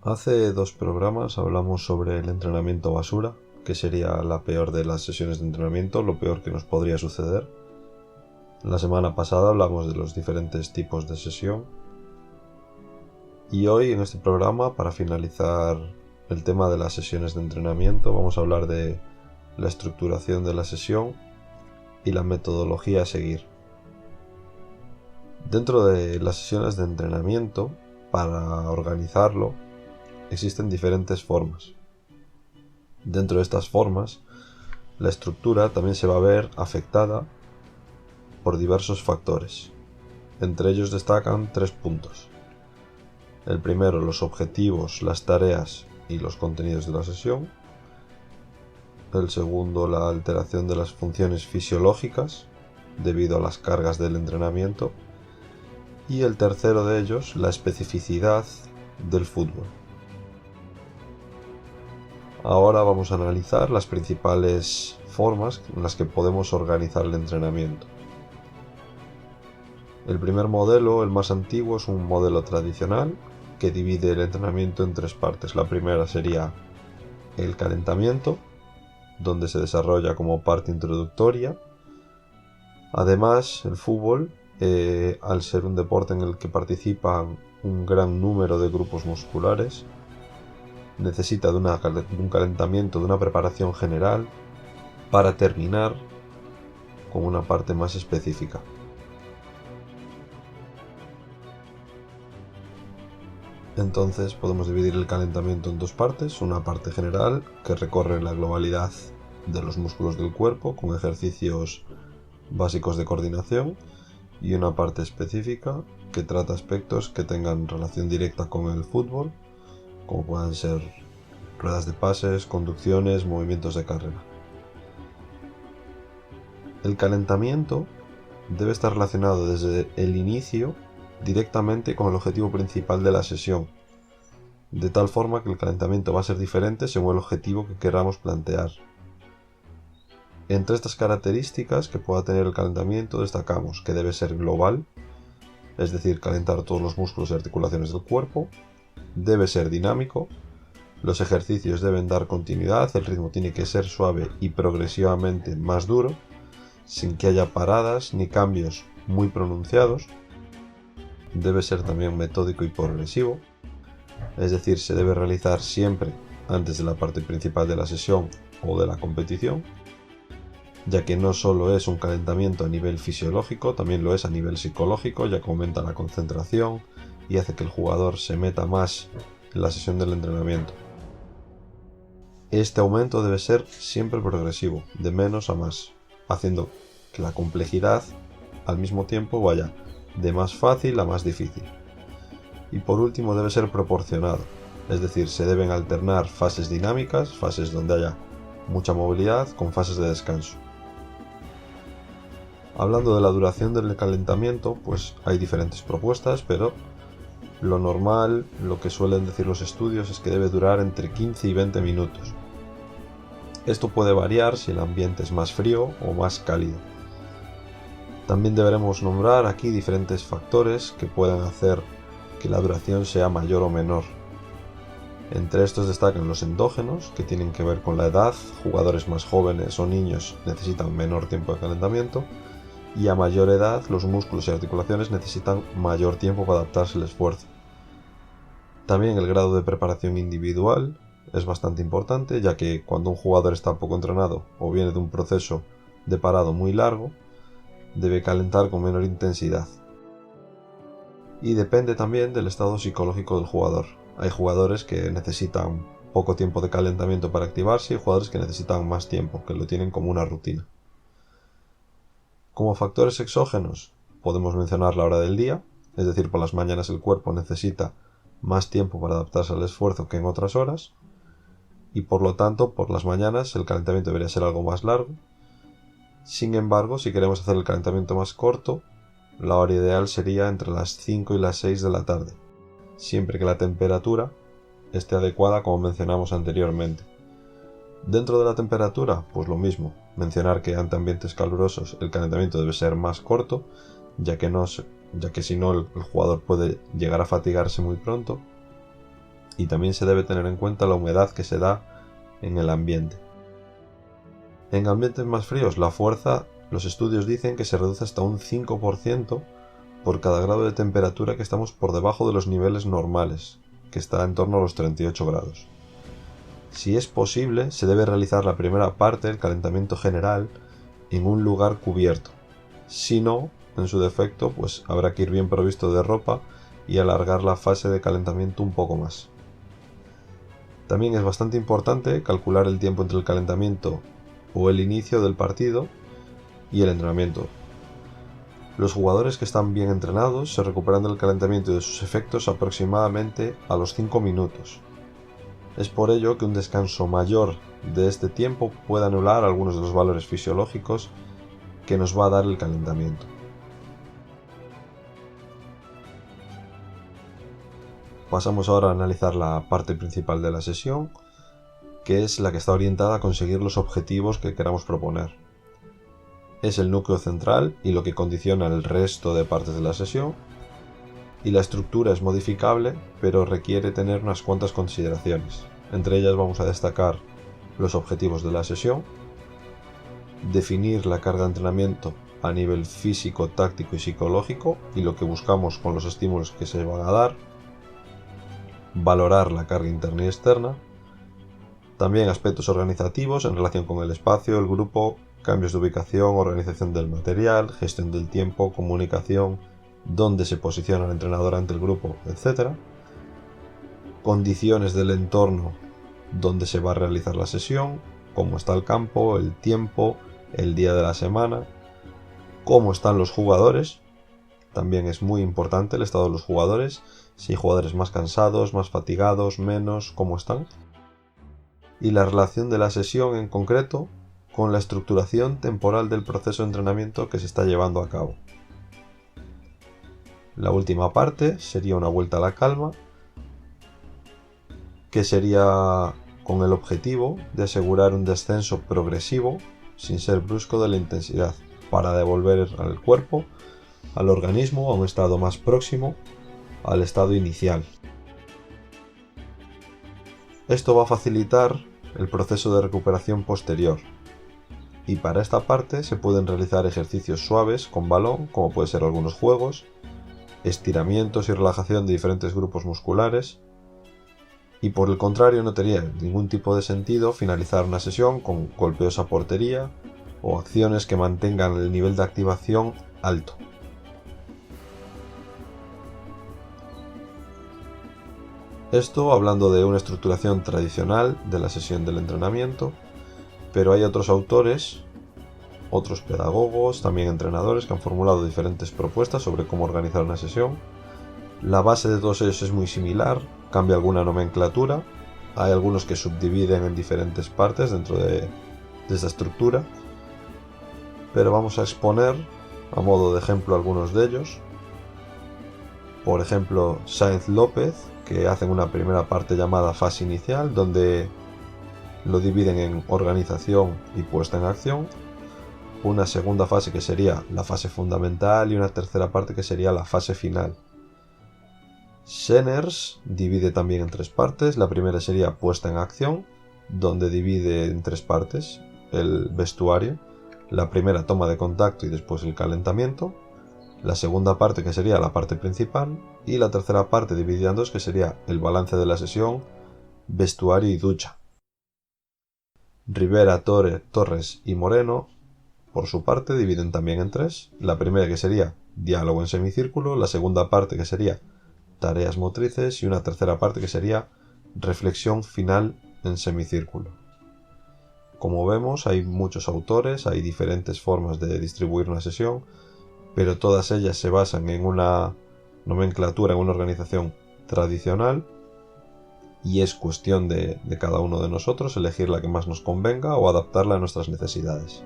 Hace 2 programas hablamos sobre el entrenamiento basura, que sería la peor de las sesiones de entrenamiento, lo peor que nos podría suceder. La semana pasada hablamos de los diferentes tipos de sesión. Y hoy en este programa, para finalizar el tema de las sesiones de entrenamiento, vamos a hablar de la estructuración de la sesión y la metodología a seguir. Dentro de las sesiones de entrenamiento, para organizarlo, existen diferentes formas. Dentro de estas formas, la estructura también se va a ver afectada por diversos factores. Entre ellos destacan 3 puntos. El primero, los objetivos, las tareas y los contenidos de la sesión. El segundo, la alteración de las funciones fisiológicas debido a las cargas del entrenamiento. Y el tercero de ellos, la especificidad del fútbol. Ahora vamos a analizar las principales formas en las que podemos organizar el entrenamiento. El primer modelo, el más antiguo, es un modelo tradicional que divide el entrenamiento en 3 partes. La primera sería el calentamiento, donde se desarrolla como parte introductoria. Además, el fútbol, al ser un deporte en el que participan un gran número de grupos musculares, necesita de un calentamiento, de una preparación general, para terminar con una parte más específica. Entonces podemos dividir el calentamiento en 2 partes, una parte general que recorre la globalidad de los músculos del cuerpo con ejercicios básicos de coordinación, y una parte específica que trata aspectos que tengan relación directa con el fútbol, como puedan ser ruedas de pases, conducciones, movimientos de carrera. El calentamiento debe estar relacionado desde el inicio directamente con el objetivo principal de la sesión, de tal forma que el calentamiento va a ser diferente según el objetivo que queramos plantear. Entre estas características que pueda tener el calentamiento destacamos que debe ser global, es decir, calentar todos los músculos y articulaciones del cuerpo. Debe ser dinámico, los ejercicios deben dar continuidad, el ritmo tiene que ser suave y progresivamente más duro, sin que haya paradas ni cambios muy pronunciados. Debe ser también metódico y progresivo, es decir, se debe realizar siempre antes de la parte principal de la sesión o de la competición, ya que no solo es un calentamiento a nivel fisiológico, también lo es a nivel psicológico, ya que aumenta la concentración y hace que el jugador se meta más en la sesión del entrenamiento. Este aumento debe ser siempre progresivo, de menos a más, haciendo que la complejidad al mismo tiempo vaya de más fácil a más difícil. Y por último debe ser proporcionado, es decir, se deben alternar fases dinámicas, fases donde haya mucha movilidad, con fases de descanso. Hablando de la duración del calentamiento, pues hay diferentes propuestas, pero lo normal, lo que suelen decir los estudios, es que debe durar entre 15 y 20 minutos. Esto puede variar si el ambiente es más frío o más cálido. También deberemos nombrar aquí diferentes factores que puedan hacer que la duración sea mayor o menor. Entre estos destacan los endógenos, que tienen que ver con la edad. Jugadores más jóvenes o niños necesitan menor tiempo de calentamiento, y a mayor edad los músculos y articulaciones necesitan mayor tiempo para adaptarse al esfuerzo. También el grado de preparación individual es bastante importante, ya que cuando un jugador está poco entrenado o viene de un proceso de parado muy largo, debe calentar con menor intensidad. Y depende también del estado psicológico del jugador. Hay jugadores que necesitan poco tiempo de calentamiento para activarse y jugadores que necesitan más tiempo, que lo tienen como una rutina. Como factores exógenos podemos mencionar la hora del día, es decir, por las mañanas el cuerpo necesita más tiempo para adaptarse al esfuerzo que en otras horas, y por lo tanto por las mañanas el calentamiento debería ser algo más largo. Sin embargo, si queremos hacer el calentamiento más corto, la hora ideal sería entre las 5 y las 6 de la tarde, siempre que la temperatura esté adecuada, como mencionamos anteriormente. Dentro de la temperatura, pues lo mismo, mencionar que ante ambientes calurosos el calentamiento debe ser más corto, ya que si no el jugador puede llegar a fatigarse muy pronto. y también se debe tener en cuenta la humedad que se da en el ambiente. En ambientes más fríos, la fuerza, los estudios dicen que se reduce hasta un 5% por cada grado de temperatura que estamos por debajo de los niveles normales, que está en torno a los 38 grados. Si es posible, se debe realizar la primera parte, el calentamiento general, en un lugar cubierto. Si no, en su defecto, pues habrá que ir bien provisto de ropa y alargar la fase de calentamiento un poco más. También es bastante importante calcular el tiempo entre el calentamiento o el inicio del partido y el entrenamiento. Los jugadores que están bien entrenados se recuperan del calentamiento y de sus efectos aproximadamente a los 5 minutos. Es por ello que un descanso mayor de este tiempo puede anular algunos de los valores fisiológicos que nos va a dar el calentamiento. Pasamos ahora a analizar la parte principal de la sesión, que es la que está orientada a conseguir los objetivos que queramos proponer. Es el núcleo central y lo que condiciona el resto de partes de la sesión, y la estructura es modificable, pero requiere tener unas cuantas consideraciones. Entre ellas vamos a destacar los objetivos de la sesión, definir la carga de entrenamiento a nivel físico, táctico y psicológico y lo que buscamos con los estímulos que se van a dar, valorar la carga interna y externa, también aspectos organizativos en relación con el espacio, el grupo, cambios de ubicación, organización del material, gestión del tiempo, comunicación, dónde se posiciona el entrenador ante el grupo, etc. Condiciones del entorno donde se va a realizar la sesión, cómo está el campo, el tiempo, el día de la semana, cómo están los jugadores, también es muy importante el estado de los jugadores, si hay jugadores más cansados, más fatigados, menos, cómo están, y la relación de la sesión en concreto con la estructuración temporal del proceso de entrenamiento que se está llevando a cabo. La última parte sería una vuelta a la calma, que sería con el objetivo de asegurar un descenso progresivo, sin ser brusco, de la intensidad, para devolver al cuerpo, al organismo, a un estado más próximo al estado inicial. Esto va a facilitar el proceso de recuperación posterior, y para esta parte se pueden realizar ejercicios suaves con balón, como puede ser algunos juegos, estiramientos y relajación de diferentes grupos musculares, y por el contrario no tendría ningún tipo de sentido finalizar una sesión con golpeos a portería o acciones que mantengan el nivel de activación alto. Esto hablando de una estructuración tradicional de la sesión del entrenamiento, pero hay otros autores, otros pedagogos, también entrenadores que han formulado diferentes propuestas sobre cómo organizar una sesión. La base de todos ellos es muy similar, cambia alguna nomenclatura, hay algunos que subdividen en diferentes partes dentro de esta estructura, pero vamos a exponer a modo de ejemplo algunos de ellos. Por ejemplo, Sáenz López, que hacen una primera parte llamada fase inicial, donde lo dividen en organización y puesta en acción, una segunda fase que sería la fase fundamental y una tercera parte que sería la fase final. Senners divide también en tres partes. La primera sería puesta en acción, donde divide en tres partes el vestuario. La primera, toma de contacto y después el calentamiento. La segunda parte, que sería la parte principal, y la tercera parte dividida en dos, que sería el balance de la sesión, vestuario y ducha. Rivera, Torres y Moreno, por su parte, dividen también en tres. La primera, que sería diálogo en semicírculo, la segunda parte, que sería tareas motrices, y una tercera parte que sería reflexión final en semicírculo. Como vemos, hay muchos autores, hay diferentes formas de distribuir una sesión, pero todas ellas se basan en una nomenclatura, en una organización tradicional, y es cuestión de cada uno de nosotros elegir la que más nos convenga o adaptarla a nuestras necesidades.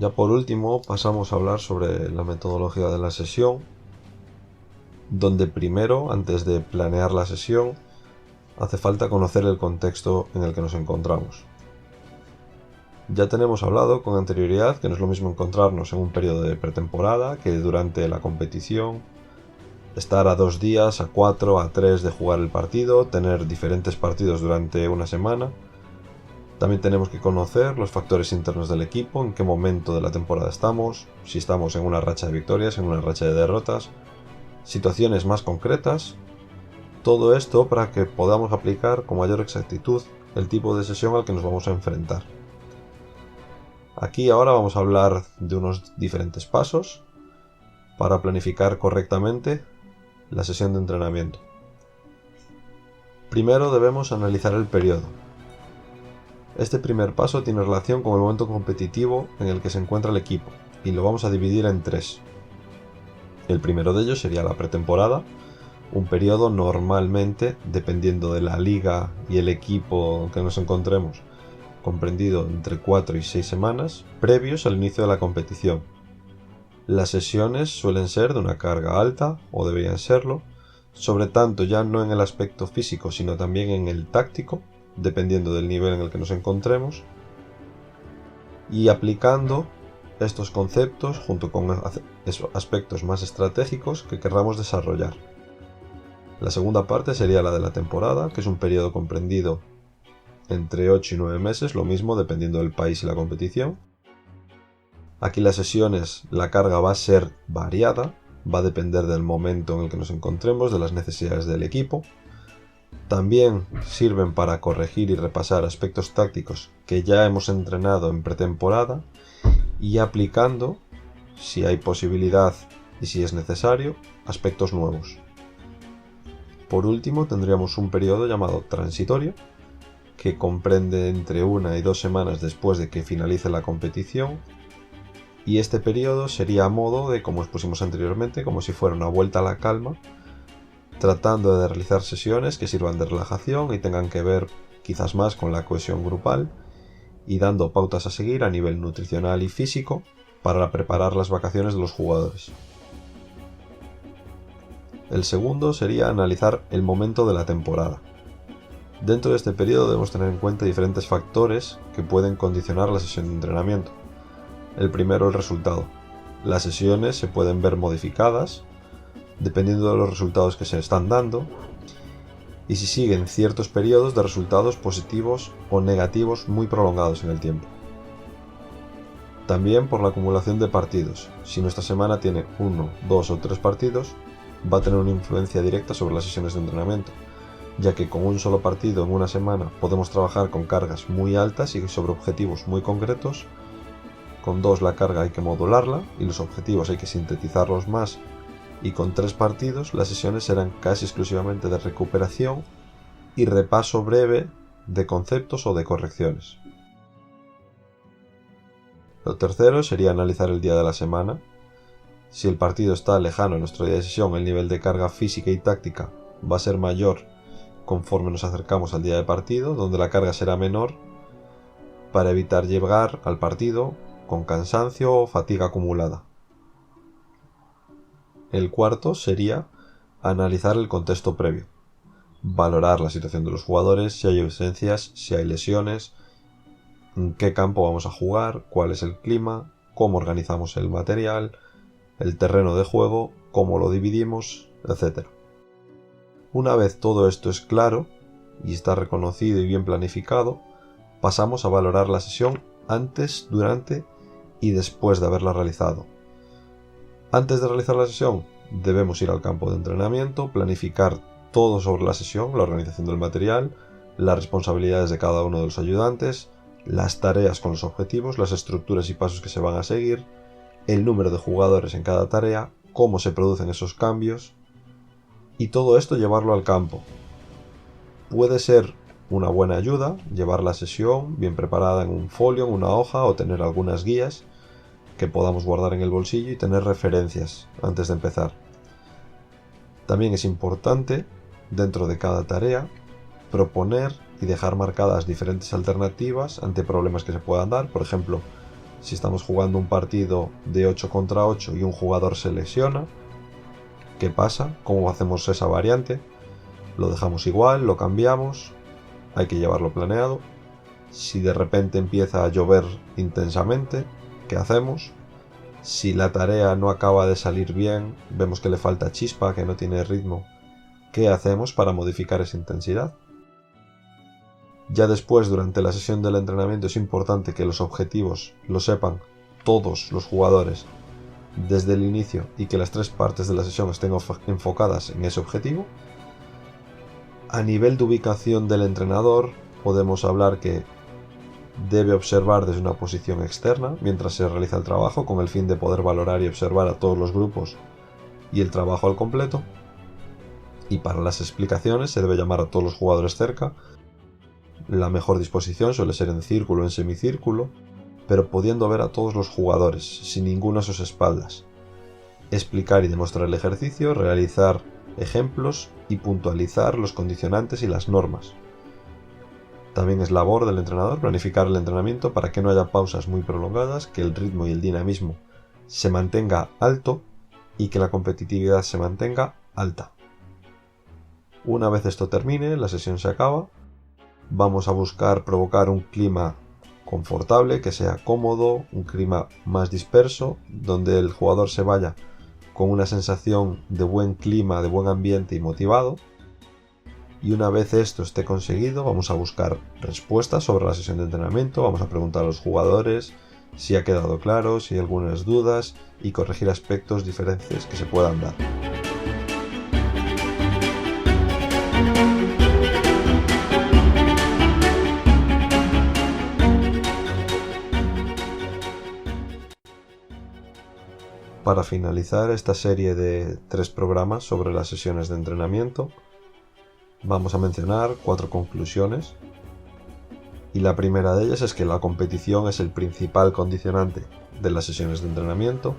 Ya por último pasamos a hablar sobre la metodología de la sesión, donde primero, antes de planear la sesión, hace falta conocer el contexto en el que nos encontramos. Ya tenemos hablado con anterioridad que no es lo mismo encontrarnos en un periodo de pretemporada que durante la competición, estar a 2 días, a 4, a 3 de jugar el partido, tener diferentes partidos durante una semana. También tenemos que conocer los factores internos del equipo, en qué momento de la temporada estamos, si estamos en una racha de victorias, en una racha de derrotas, situaciones más concretas. Todo esto para que podamos aplicar con mayor exactitud el tipo de sesión al que nos vamos a enfrentar. Aquí ahora vamos a hablar de unos diferentes pasos para planificar correctamente la sesión de entrenamiento. Primero debemos analizar el periodo. Este primer paso tiene relación con el momento competitivo en el que se encuentra el equipo y lo vamos a dividir en 3. El primero de ellos sería la pretemporada, un periodo normalmente, dependiendo de la liga y el equipo que nos encontremos, comprendido entre 4 y 6 semanas previos al inicio de la competición. Las sesiones suelen ser de una carga alta, o deberían serlo, sobre tanto ya no en el aspecto físico, sino también en el táctico, dependiendo del nivel en el que nos encontremos, y aplicando estos conceptos junto con aspectos más estratégicos que querramos desarrollar. La segunda parte sería la de la temporada, que es un periodo comprendido entre 8 y 9 meses, lo mismo dependiendo del país y la competición. Aquí las sesiones, la carga va a ser variada, va a depender del momento en el que nos encontremos, de las necesidades del equipo. También sirven para corregir y repasar aspectos tácticos que ya hemos entrenado en pretemporada y aplicando, si hay posibilidad y si es necesario, aspectos nuevos. Por último, tendríamos un periodo llamado transitorio, que comprende entre 1 y 2 semanas después de que finalice la competición, y este periodo sería a modo de, como expusimos anteriormente, como si fuera una vuelta a la calma, tratando de realizar sesiones que sirvan de relajación y tengan que ver quizás más con la cohesión grupal y dando pautas a seguir a nivel nutricional y físico para preparar las vacaciones de los jugadores. El segundo sería analizar el momento de la temporada. Dentro de este periodo debemos tener en cuenta diferentes factores que pueden condicionar la sesión de entrenamiento. El primero, el resultado. Las sesiones se pueden ver modificadas dependiendo de los resultados que se están dando y si siguen ciertos periodos de resultados positivos o negativos muy prolongados en el tiempo. También por la acumulación de partidos. Si nuestra semana tiene 1, 2 o 3 partidos, va a tener una influencia directa sobre las sesiones de entrenamiento, ya que con un solo partido en una semana podemos trabajar con cargas muy altas y sobre objetivos muy concretos. Con 2 la carga hay que modularla y los objetivos hay que sintetizarlos más, y con 3 partidos las sesiones serán casi exclusivamente de recuperación y repaso breve de conceptos o de correcciones. Lo tercero sería analizar el día de la semana. Si el partido está lejano a nuestro día de sesión, el nivel de carga física y táctica va a ser mayor conforme nos acercamos al día de partido, donde la carga será menor, para evitar llegar al partido con cansancio o fatiga acumulada. El cuarto sería analizar el contexto previo, valorar la situación de los jugadores, si hay ausencias, si hay lesiones, en qué campo vamos a jugar, cuál es el clima, cómo organizamos el material, el terreno de juego, cómo lo dividimos, etc. Una vez todo esto es claro y está reconocido y bien planificado, pasamos a valorar la sesión antes, durante y después de haberla realizado. Antes de realizar la sesión, debemos ir al campo de entrenamiento, planificar todo sobre la sesión, la organización del material, las responsabilidades de cada uno de los ayudantes, las tareas con los objetivos, las estructuras y pasos que se van a seguir, el número de jugadores en cada tarea, cómo se producen esos cambios, y todo esto llevarlo al campo. Puede ser una buena ayuda llevar la sesión bien preparada en un folio, en una hoja o tener algunas guías que podamos guardar en el bolsillo y tener referencias antes de empezar. También es importante, dentro de cada tarea, proponer y dejar marcadas diferentes alternativas ante problemas que se puedan dar. Por ejemplo, si estamos jugando un partido de 8 contra 8 y un jugador se lesiona, ¿Qué pasa? ¿Cómo hacemos esa variante? ¿Lo dejamos igual? ¿Lo cambiamos? Hay que llevarlo planeado. Si de repente empieza a llover intensamente, ¿qué hacemos? Si la tarea no acaba de salir bien, vemos que le falta chispa, que no tiene ritmo, ¿qué hacemos para modificar esa intensidad? Ya después, durante la sesión del entrenamiento, es importante que los objetivos lo sepan todos los jugadores desde el inicio y que las 3 partes de la sesión estén enfocadas en ese objetivo. A nivel de ubicación del entrenador, podemos hablar que debe observar desde una posición externa mientras se realiza el trabajo, con el fin de poder valorar y observar a todos los grupos y el trabajo al completo. Y para las explicaciones se debe llamar a todos los jugadores cerca. La mejor disposición suele ser en círculo o en semicírculo, pero pudiendo ver a todos los jugadores, sin ninguno a sus espaldas. Explicar y demostrar el ejercicio, realizar ejemplos y puntualizar los condicionantes y las normas. También es labor del entrenador planificar el entrenamiento para que no haya pausas muy prolongadas, que el ritmo y el dinamismo se mantenga alto y que la competitividad se mantenga alta. Una vez esto termine, la sesión se acaba. Vamos a buscar provocar un clima confortable, que sea cómodo, un clima más disperso, donde el jugador se vaya con una sensación de buen clima, de buen ambiente y motivado. Y una vez esto esté conseguido, vamos a buscar respuestas sobre la sesión de entrenamiento, vamos a preguntar a los jugadores si ha quedado claro, si hay algunas dudas y corregir aspectos, diferencias que se puedan dar. Para finalizar esta serie de 3 programas sobre las sesiones de entrenamiento, vamos a mencionar 4 conclusiones. Y la primera de ellas es que la competición es el principal condicionante de las sesiones de entrenamiento,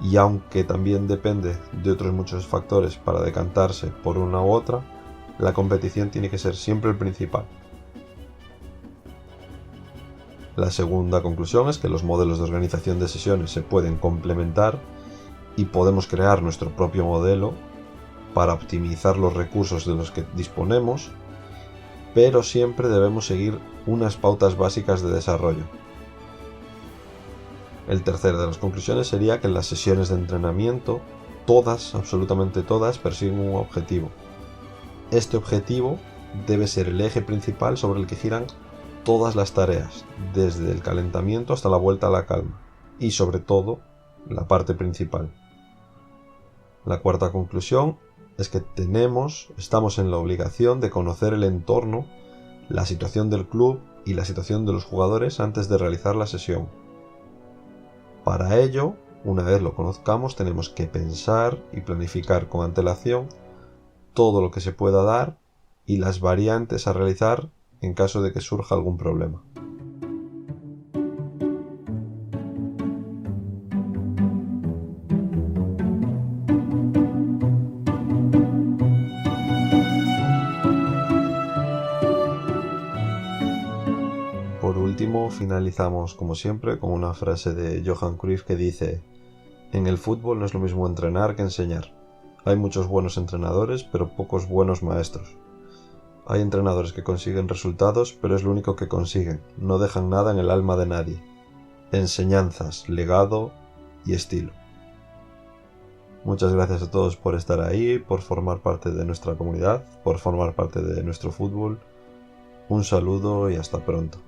y aunque también depende de otros muchos factores para decantarse por una u otra, la competición tiene que ser siempre el principal. La segunda conclusión es que los modelos de organización de sesiones se pueden complementar y podemos crear nuestro propio modelo para optimizar los recursos de los que disponemos, pero siempre debemos seguir unas pautas básicas de desarrollo. El tercero de las conclusiones sería que en las sesiones de entrenamiento, todas, absolutamente todas, persiguen un objetivo. Este objetivo debe ser el eje principal sobre el que giran todas las tareas, desde el calentamiento hasta la vuelta a la calma, y sobre todo, la parte principal. La cuarta conclusión es que estamos en la obligación de conocer el entorno, la situación del club y la situación de los jugadores antes de realizar la sesión. Para ello, una vez lo conozcamos, tenemos que pensar y planificar con antelación todo lo que se pueda dar y las variantes a realizar en caso de que surja algún problema. Por último, finalizamos como siempre con una frase de Johan Cruyff que dice: en el fútbol no es lo mismo entrenar que enseñar. Hay muchos buenos entrenadores, pero pocos buenos maestros. Hay entrenadores que consiguen resultados, pero es lo único que consiguen, no dejan nada en el alma de nadie. Enseñanzas, legado y estilo. Muchas gracias a todos por estar ahí, por formar parte de nuestra comunidad, por formar parte de nuestro fútbol. Un saludo y hasta pronto.